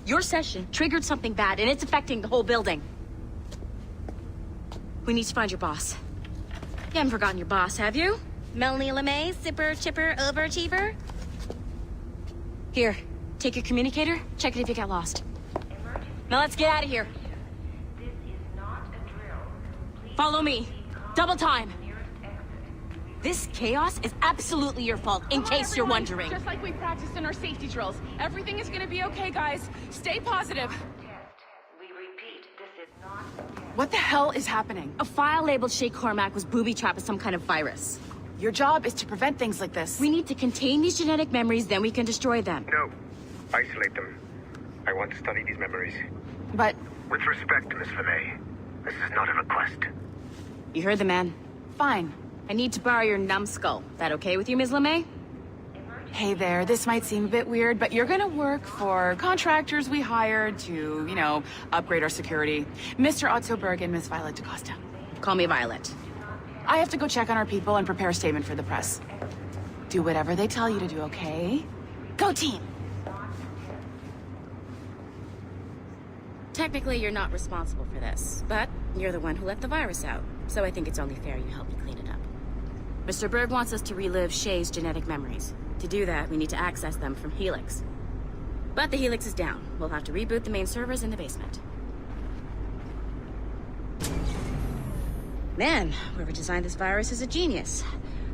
Your session triggered something bad, and it's affecting the whole building. We need to find your boss. You haven't forgotten your boss, have you? Melanie LeMay, zipper, chipper, overachiever? Here, take your communicator, check it if you get lost. Now let's get out of here. This is not a drill. Please Follow me. Double time. nearest exit. This chaos is absolutely your fault, in case you're wondering. Just like we practiced in our safety drills. Everything is gonna be okay, guys. Stay positive. Test. We repeat, this is not a test. What the hell is happening? A file labeled Shay Cormac was booby-trapped with some kind of virus. Your job is to prevent things like this. We need to contain these genetic memories, then we can destroy them. No. Isolate them. I want to study these memories. But With respect, Miss LeMay, this is not a request. You heard the man. fine. I need to borrow your numbskull. That okay with you, Ms. LeMay? Hey there, this might seem a bit weird, but you're gonna work for contractors we hired to, upgrade our security. Mr. Otto Berg and Miss Violet DaCosta. Call me Violet. I have to go check on our people and prepare a statement for the press. Do whatever they tell you to do, okay? Go team! Technically, you're not responsible for this, but you're the one who let the virus out, so I think it's only fair you help me clean it up. Mr. Berg wants us to relive Shay's genetic memories. To do that, we need to access them from Helix. But the Helix is down. We'll have to reboot the main servers in the basement. Man, whoever designed this virus is a genius.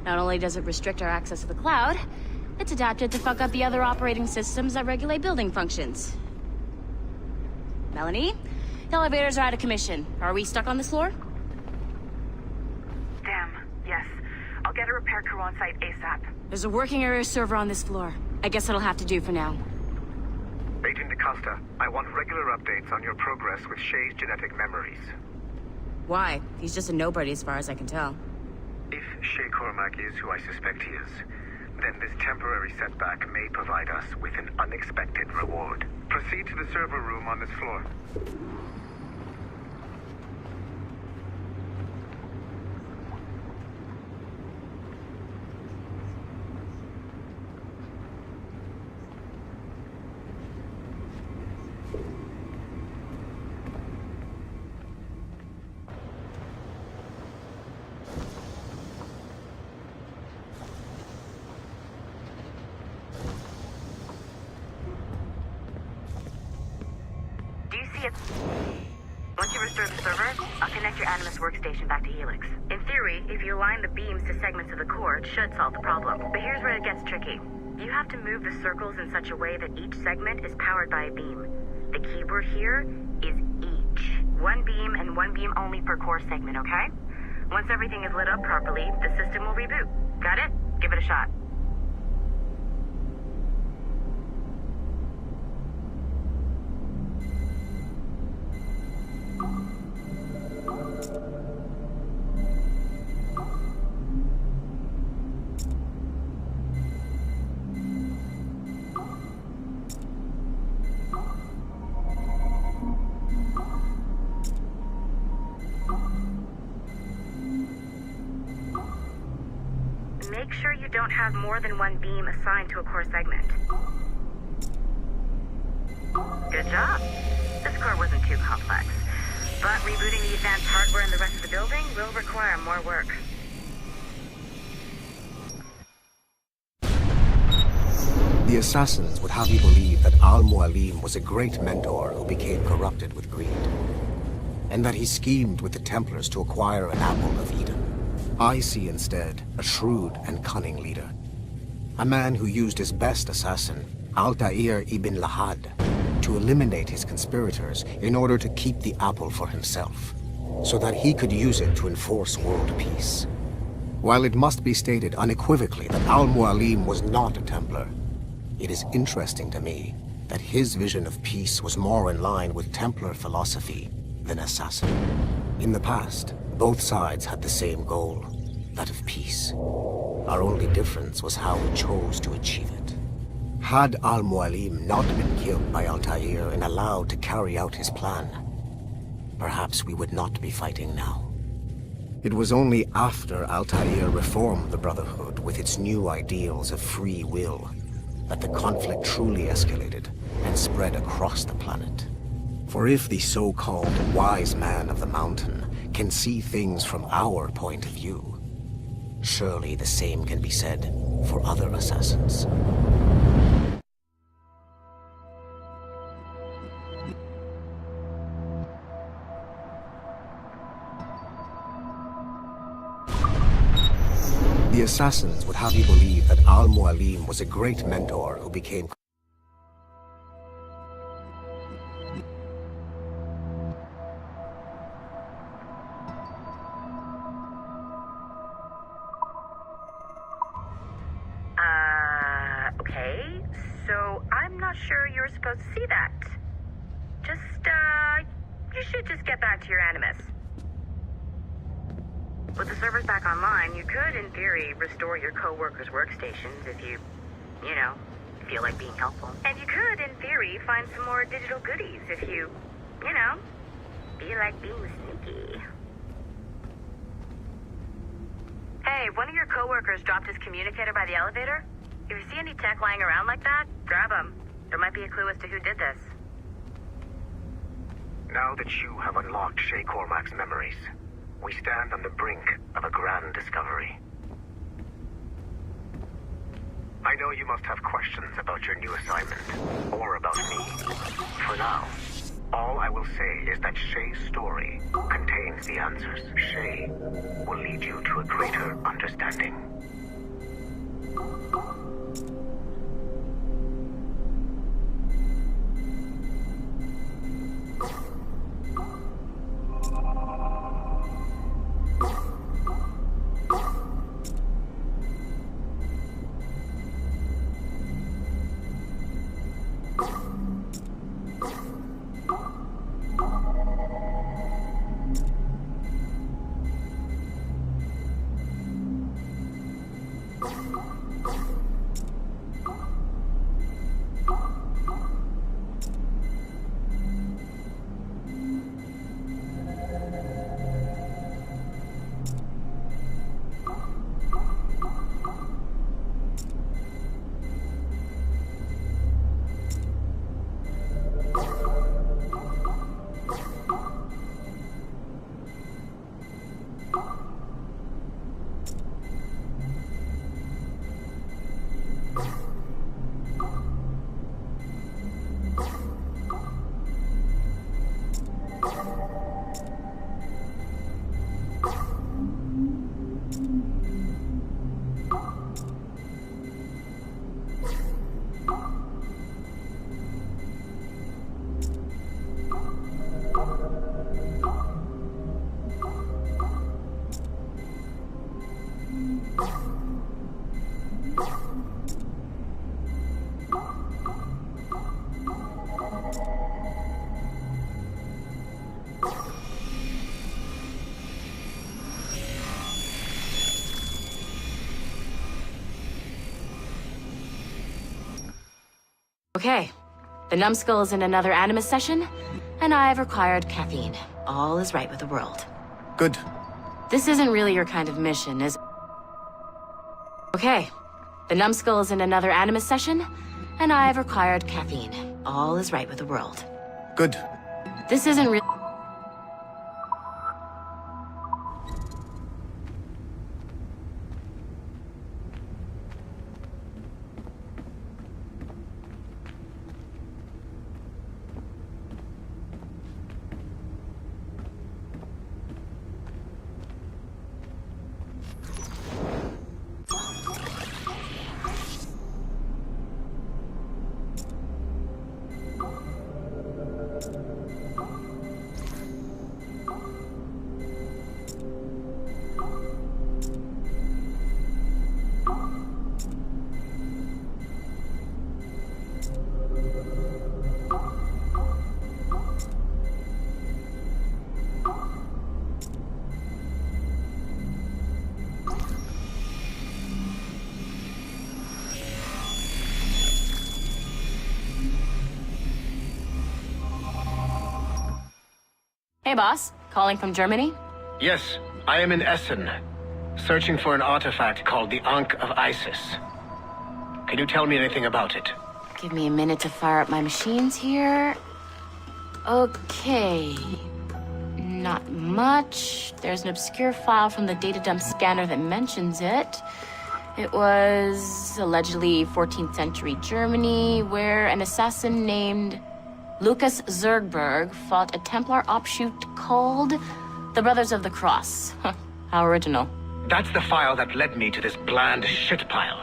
Not only does it restrict our access to the cloud, it's adapted to fuck up the other operating systems that regulate building functions. Melanie? The elevators are out of commission. Are we stuck on this floor? Damn, yes. I'll get a repair crew on site ASAP. There's a working area server on this floor. I guess that'll have to do for now. Agent DaCosta, I want regular updates on your progress with Shay's genetic memories. Why? He's just a nobody as far as I can tell. If Shay Cormac is who I suspect he is, then this temporary setback may provide us with an unexpected reward. Proceed to the server room on this floor. Do you see it? Once you restore the server, I'll connect your Animus workstation back to Helix. In theory, if you align the beams to segments of the core, it should solve the problem. But here's where it gets tricky. You have to move the circles in such a way that each segment is powered by a beam. The keyword here is each. One beam and one beam only per core segment, okay? Once everything is lit up properly, the system will reboot. Got it? Give it a shot. Make sure you don't have more than one beam assigned to a core segment. Good job. This core wasn't too complex, but rebooting the advanced hardware in the rest of the building will require more work. The assassins would have you believe that Al-Mualim was a great mentor who became corrupted with greed, and that he schemed with the Templars to acquire an apple of Eden. I see instead a shrewd and cunning leader. A man who used his best assassin, Altair ibn Lahad, to eliminate his conspirators in order to keep the apple for himself, so that he could use it to enforce world peace. While it must be stated unequivocally that Al-Mualim was not a Templar, it is interesting to me that his vision of peace was more in line with Templar philosophy than assassin. In the past, both sides had the same goal, that of peace. Our only difference was how we chose to achieve it. Had Al-Mualim not been killed by Altair and allowed to carry out his plan, perhaps we would not be fighting now. It was only after Altair reformed the Brotherhood with its new ideals of free will that the conflict truly escalated and spread across the planet. For if the so-called wise man of the mountain can see things from our point of view, surely the same can be said for other assassins. The assassins would have you believe that Al-Mualim was a great mentor who became... Okay. So, I'm not sure you were supposed to see that. You should just get back to your Animus. With the servers back online, you could, in theory, restore your co-workers' workstations if you feel like being helpful. And you could, in theory, find some more digital goodies if you feel like being sneaky. Hey, one of your co-workers dropped his communicator by the elevator. If you see any tech lying around like that, grab them. There might be a clue as to who did this. Now that you have unlocked Shay Cormac's memories, we stand on the brink of a grand discovery. I know you must have questions about your new assignment, or about me. For now, all I will say is that Shay's story contains the answers. Shay will lead you to a greater understanding. Okay. The numbskull is in another Animus session, and I've required caffeine. All is right with the world. Good. This isn't really your kind of mission, is it? Okay. The numbskull is in another Animus session, and I've required caffeine. All is right with the world. Good. This isn't real. Hey, boss. Calling from Germany? Yes, I am in Essen, searching for an artifact called the Ankh of Isis. Can you tell me anything about it? Give me a minute to fire up my machines here. Okay. Not much. There's an obscure file from the data dump scanner that mentions it. It was allegedly 14th century Germany, where an assassin named Lucas Zergberg fought a Templar offshoot called the Brothers of the Cross. How original. That's the file that led me to this bland shit pile.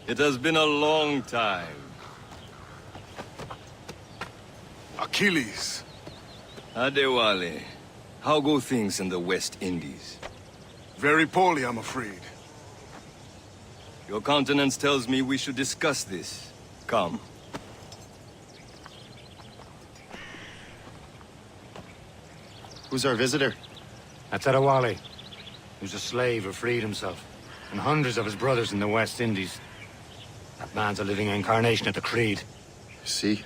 It has been a long time. Achilles. Adewale, how go things in the West Indies? Very poorly, I'm afraid. Your countenance tells me we should discuss this. Come. Who's our visitor? That's Adewale, who's a slave who freed himself, and hundreds of his brothers in the West Indies. That man's a living incarnation of the Creed. See?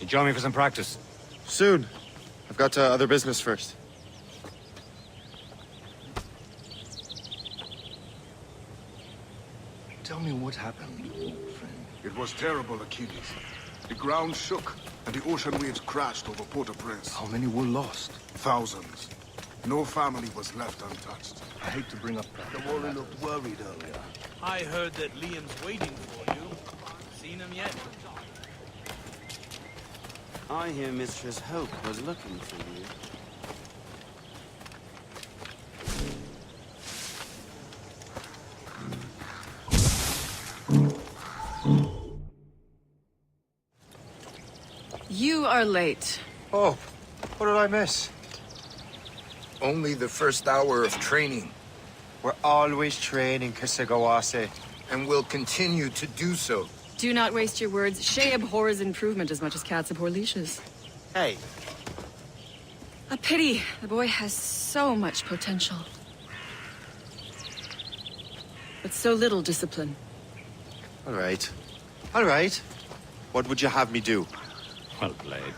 You join me for some practice? Soon. I've got other business first. Tell me what happened, old friend. It was terrible, Achilles. The ground shook, and the ocean waves crashed over Port-au-Prince. How many were lost? Thousands. No family was left untouched. I hate to bring up that. The Wally looked worried earlier. I heard that Liam's waiting for you. Seen him yet? I hear Mistress Hope was looking for you. You are late. Oh, what did I miss? Only the first hour of training. We're always training, Kisagawase. And will continue to do so. Do not waste your words. Shay abhors improvement as much as cats abhor leashes. Hey. A pity. The boy has so much potential. But so little discipline. All right. All right. What would you have me do? Well played.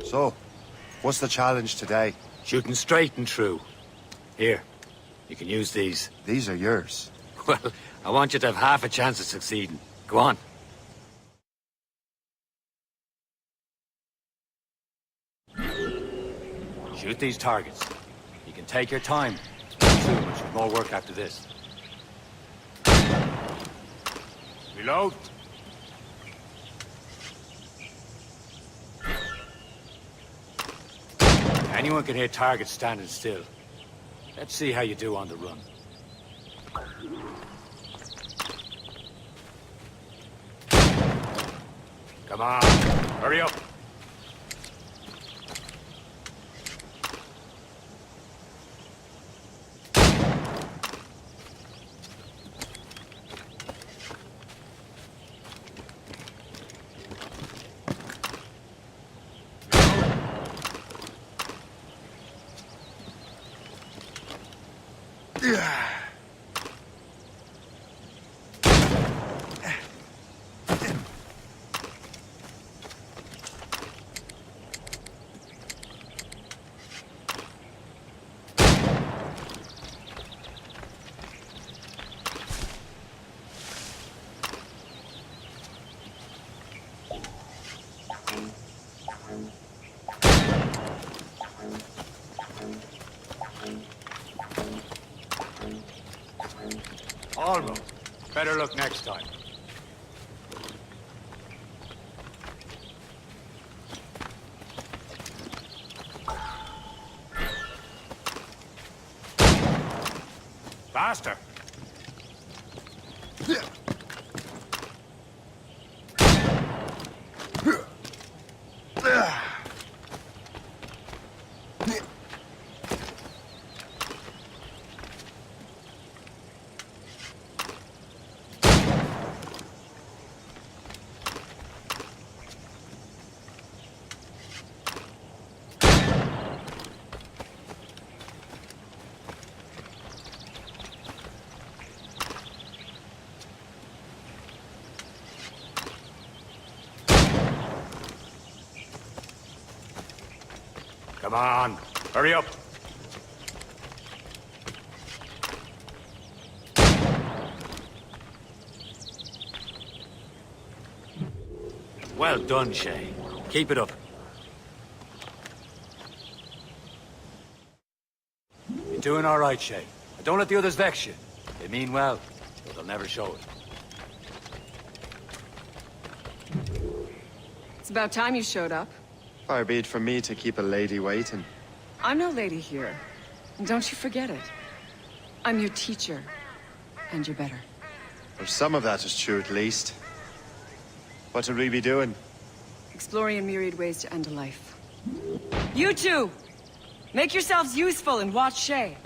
So, what's the challenge today? Shooting straight and true. Here, you can use these. These are yours. Well, I want you to have half a chance of succeeding. Go on. Shoot these targets. You can take your time. Too much more work after this. Reload. Anyone can hit targets standing still. Let's see how you do on the run. Come on, hurry up. Almost. Better look next time. Faster! Come on, hurry up. Well done, Shay. Keep it up. You're doing all right, Shay. And don't let the others vex you. They mean well, but they'll never show it. It's about time you showed up. Far be it from me to keep a lady waiting. I'm no lady here. And don't you forget it. I'm your teacher. And you're better. Well, some of that is true, at least. What would we be doing? Exploring a myriad ways to end a life. You two! Make yourselves useful and watch Shay.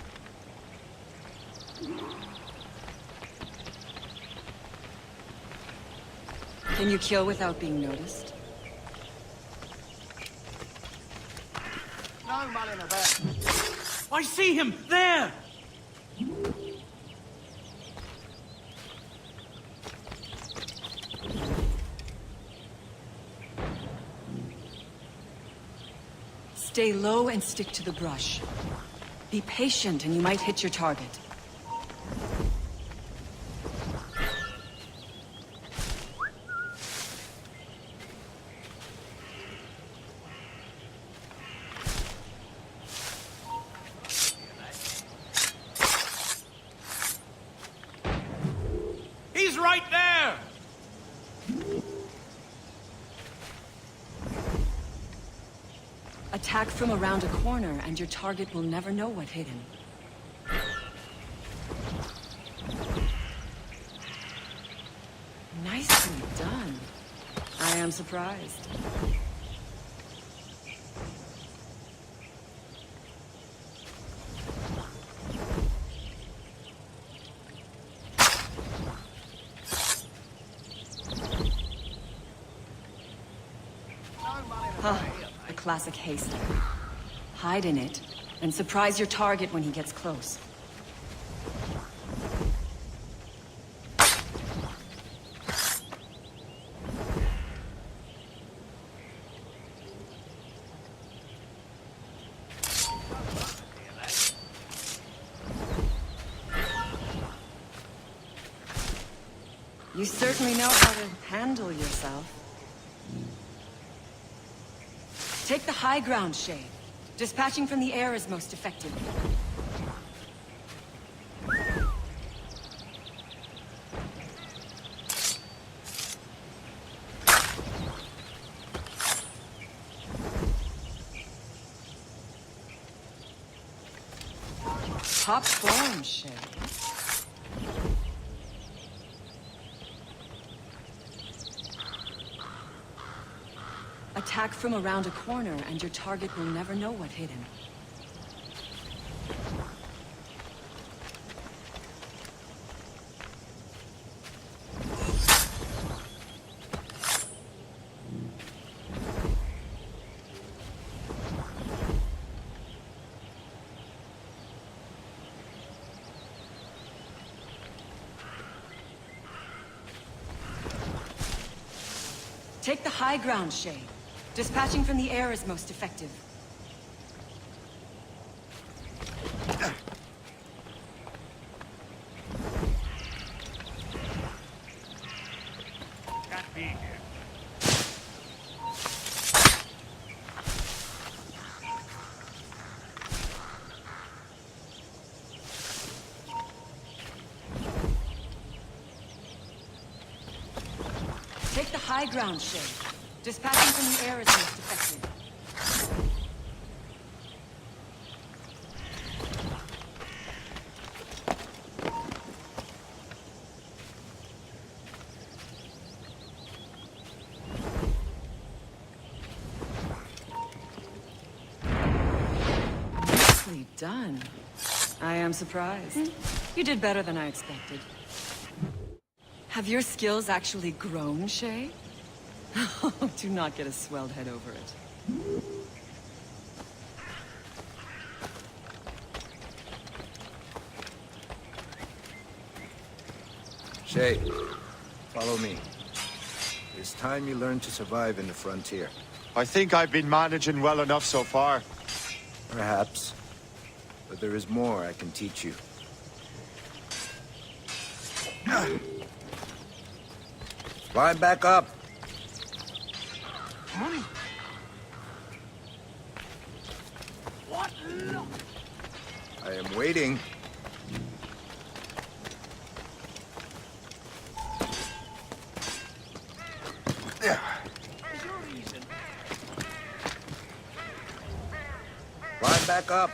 Can you kill without being noticed? No mulling about. I see him there. Stay low and stick to the brush. Be patient and you might hit your target. He's right there. Attack from around a corner and your target will never know what hit him. Nicely done. I am surprised. Huh, a classic haystack. Hide in it, and surprise your target when he gets close. You certainly know how to handle yourself. Take the high ground, Shay. Dispatching from the air is most effective. Top form, Shay. Attack from around a corner, and your target will never know what hit him. Take the high ground, Shay. Dispatching from the air is most effective. Can't be here. Take the high ground, Shay. Dispatching from the air is most effective. done. I am surprised. You did better than I expected. Have your skills actually grown, Shay? Do not get a swelled head over it. Shay, follow me. It's time you learn to survive in the frontier. I think I've been managing well enough so far. Perhaps. But there is more I can teach you. Climb back up. Money. What? I am waiting. Climb back up.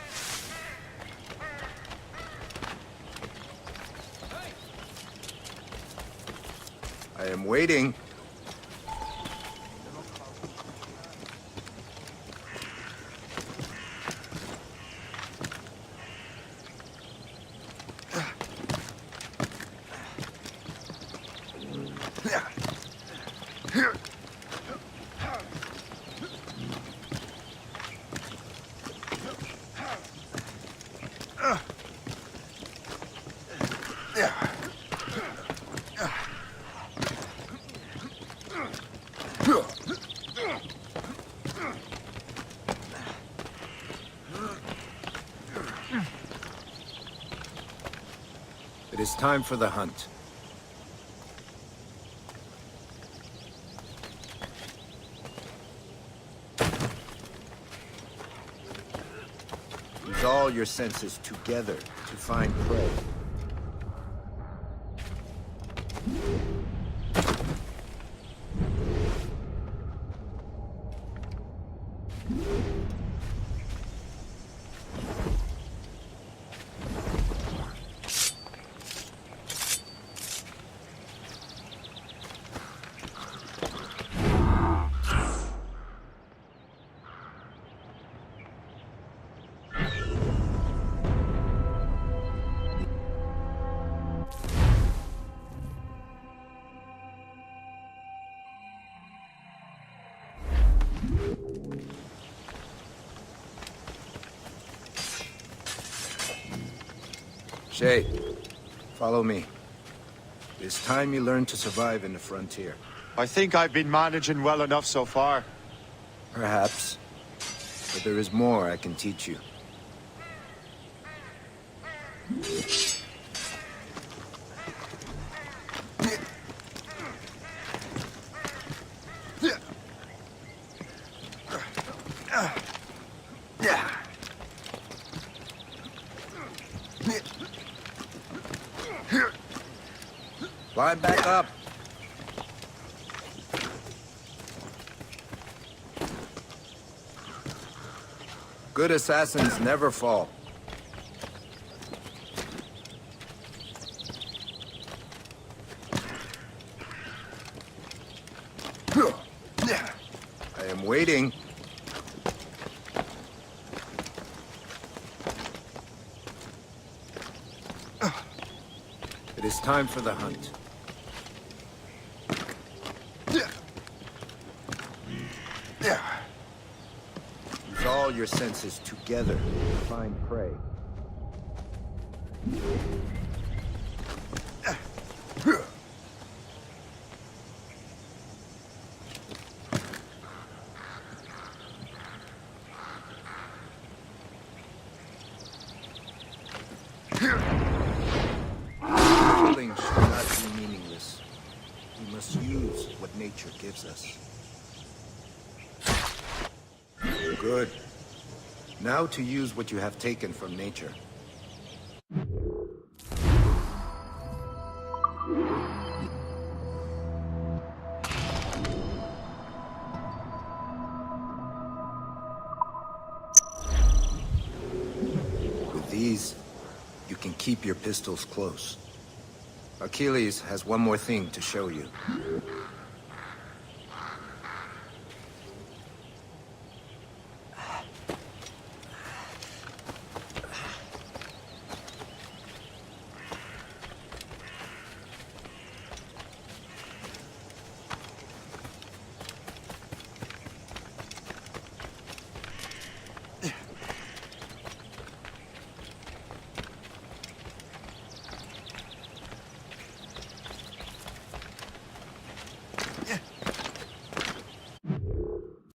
I am waiting. It is time for the hunt. Use all your senses together to find prey. Shay, follow me. It's time you learn to survive in the frontier. I think I've been managing well enough so far. Perhaps. But there is more I can teach you. Climb back up. Good assassins never fall. I am waiting. It is time for the hunt. Use all your senses together to find prey. Killing should not be meaningless. We must use what nature gives us. Good. Now to use what you have taken from nature. With these, you can keep your pistols close. Achilles has one more thing to show you.